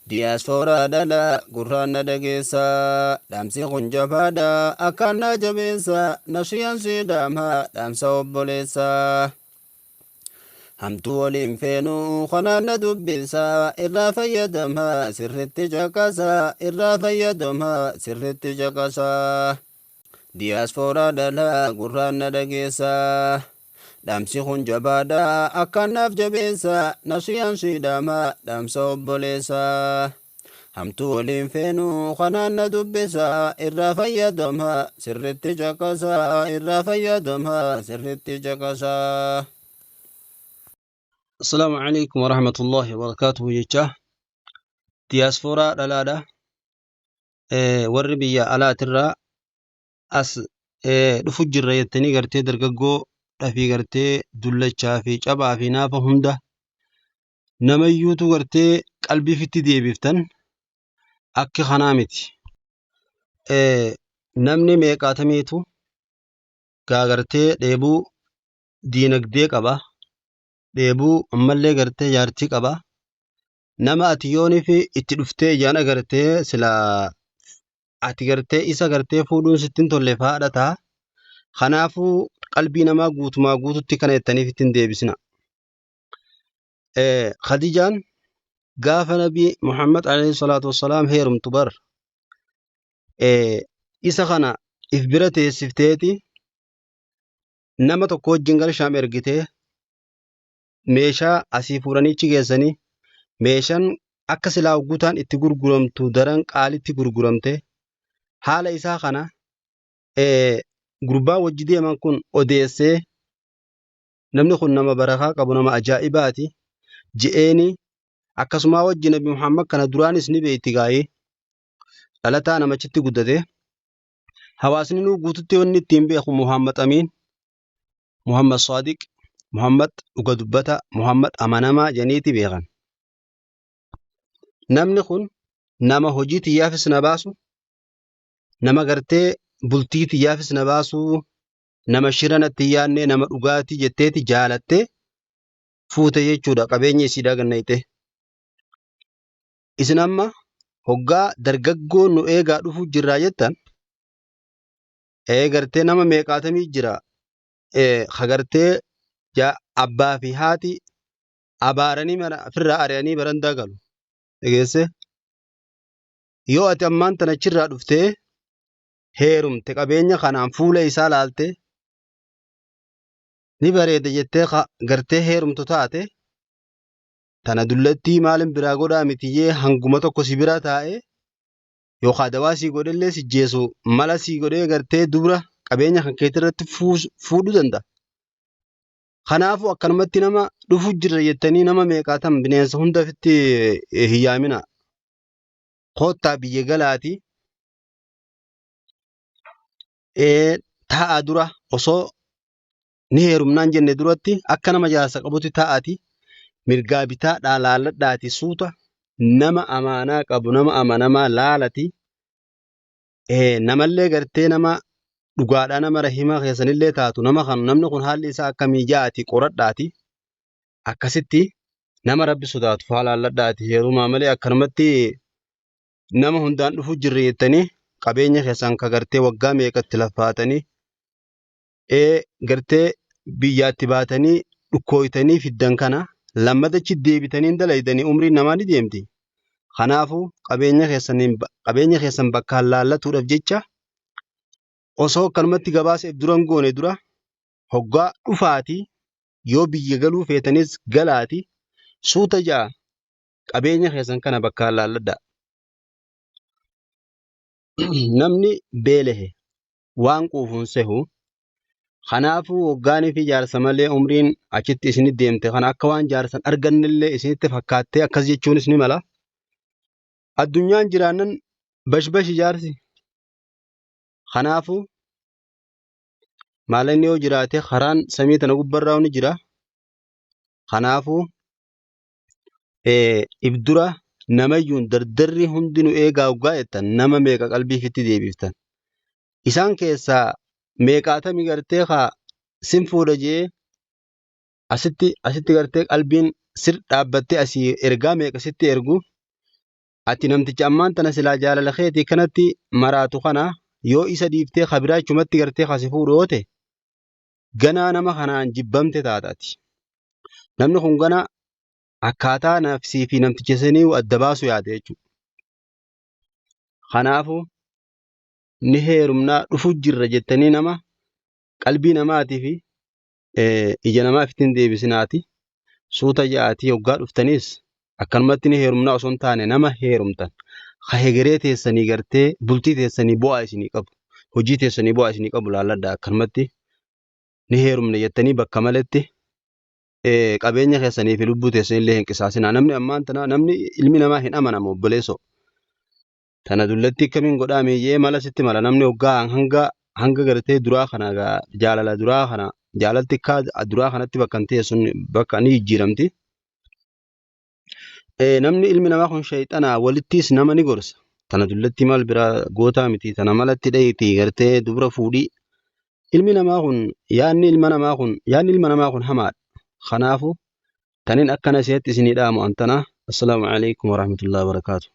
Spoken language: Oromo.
Diyaasfooraa dhala gurraanna dhageessa dhaamsi kun jabaadha akkaan na jabeessa nashiyaan siidhaama dhaamsa obboleessa. Hamtuu waliin feenu kanaan na dubbisa irraa fayyadama sirriitti caqasa irraa fayyadama sirriitti caqasa. Diyaasfooraa dhala gurraanna dhageessa. Dhaamsi kun jabaadha akkaan naaf jabeessa nashiyaan siidhaama dhaamsa obboleessa. Hamtuu waliin feenu kanaan na dubbisa irraa fayyadama sirriitti caqasa irraa fayyadama sirriitti caqasa. Assalamu alaikum warahmatullahi wabarakatuh jecha diyaasfooraa dhalaadha. Warri biyya alaatirraa as dhufu jirra jettanii gartee dargaggoo dhafii gartee dullachaa fi cabaa fi naafa hunda namayyuutu gartee qalbiifitti deebiftan akka kanaa miti. Namni meeqaatameetu gaagartee dheebuu diinagdee qaba. Dheebuu ammallee gartee jaartii qaba. Nama ati yoonii fi itti dhuftee ijaan agartee sila ati gartee isa gartee fuudhuun sittin tolle faadha ta'a. Kanaafuu qalbii namaa guutumaa guututti kana jettaniif ittiin deebisna. Khadijaan gaafa nabii Muhammad alayhi salaatu wassalaam heerumtu bar isa kana if bira teessifteeti nama tokko wajjin gara Shaam ergitee meeshaa asii fuudhanichi geessanii meeshaan akka silaa guutaan itti gurguramtu daran qaalitti gurguramte haala isaa kana gurbaa wajji deeman kun odeessee namni kun nama barakaa qabu nama ajaa'ibaati je'eeni akkasuma wajji nabi Muhammad kana duraanis ni beeyti gaa'ee dhalataa namachitti guddate hawaasni nu guututti wanni ittiin beeku Muhammad Amiin Muhammad Saadiq Muhammad dhuga dubbata Muhammad amanamaa janiiti beekan. Namni kun nama hojii xiyyaafis na baasu nama gartee bultii xiyyaafis na baasu nama shiranatti yaanne nama dhugaatii jetteeti jaalattee fuute jechuudha qabeenya isiidhaa gannayte. Isin amma hoggaa dargaggoo nu eegaa dhufu jirraa jettan gartee nama meeqaatamii jira hagartee abbaa fi haati abaaranii mana firraa ari'anii barandaa galu. Egeesse yoo ati ammaan tana achirraa dhuftee heerumte qabeenya kanaan fuula isaa laalte ni bareeda jettee gartee heerumtu taate tana dullattii maalin biraa godhaa mitiyyee hanguma tokko si bira taa'e yookaan dawaa sii godhellee si jeesu mala sii godhee gartee dubra qabeenya kan keetti irratti fuudhuu danda'a. Kanaafuu akkanumatti nama dhufu jirra jettanii nama meeqaatam bineensa hundafitti hiyyaamina. Koottaa biyya galaati. Ta'a dura osoo ni heerumnaan jenne duratti akka nama jaarsa qabutti ta'ati mirgaa bitaa laalladhaati suuta nama amaanaa qabu nama amanamaa laalati. Namallee gartee nama dhugaadhaa nama rahimaa keessanillee taatu nama kan namni kun haalli isaa akkamii jaati qoradhaati akkasitti nama rabbi sodaatu faalaalladhaati heerumaa malee akkanumatti nama hundaan dhufu jirre jettanii qabeenya keessan ka gartee waggaa meeqatti laffaatanii gartee biyyaatti baatanii dhukkooytanii fiddan kana lammadachi deebitanii dalaydanii umriin namaa ni deemti. Kanaafuu qabeenya keessan bakkaan laallatuudhaaf jecha osoo akkanumatti gabaaseef duran goone dura hoggaa dhufaati yoo biyya galuu feetanis galaati suuta ja'a qabeenya keessan kana bakkaan laalladha. Namni beelehe waan quufuun sehu kanaafuu hoggaanii fi jaarsa malee umriin achitti isinit deemte kana akka waan jaarsan argannillee isinitti fakkaattee akkas jechuunis ni mala. Addunyaan jiraannan bashbashi jaarsi. Kanaafuu maalinni yoo jiraate karaan samii tana gubbarraa ni jira. Kanaafuu ibdura namayyuun dardarri hundi nu eegaa ugaa jettan nama meeqa qalbiifitti deebiftan. Isaan keessaa meeqaatamii gartee kaa sin fuudha jee asitti gartee qalbiin sir dhaabbattee asii ergaa meeqa sitti ergu ati namticha ammaan tana silaa jaalala keetii kanatti maraatu kana yoo isa dhiiftee kabiraa chumatti gartee kasi fuudhoote ganaa nama kanaan jibbamte taataati. Namni kun gana akkaataa nafsii fi namticha sanii adda baasu yaade jechuudha. Kanaafuu ni heerumnaa dhufu jirra jettanii nama qalbii namaatii fi ija namaaf ittiin deebisinaati. Suuta ja'aatii hoggaa dhuftaniis akkanumatti ni heerumnaa osoo hin taane nama heerumtan. Ha hegeree teessanii gartee bultii teessanii bu'aa isinii qabu. Hojii teessanii bu'aa isinii qabu laalladhaa akkanumatti ni heerumne jettanii bakka maletti qabeenya keessanii fi lubbuu teessanii illee hin qisaasinaa. Namni ammaan tana namni ilmi namaa hin amanamu obboleessoo. Tana dullatti akkamiin godhaame jee mala sitti mala namni hoggaa hanga gartee duraa kana jaalala duraa kana jaalalti akka duraa kanatti bakka hin teessun bakka ni jijjiiramti. Namni ilmi namaa kun shayxanaa walittis nama ni gorsa. Tana dullatti maal biraa gootaa miti tana malatti dhayitii gartee dubra fuudhii. Ilmi namaa kun yaanni ilma namaa kun hamaadha. Kanaafuu tanin akkana seetti isinii dhaamu antana. Assalaamu alaikum warahmatullahi wabarakatuh.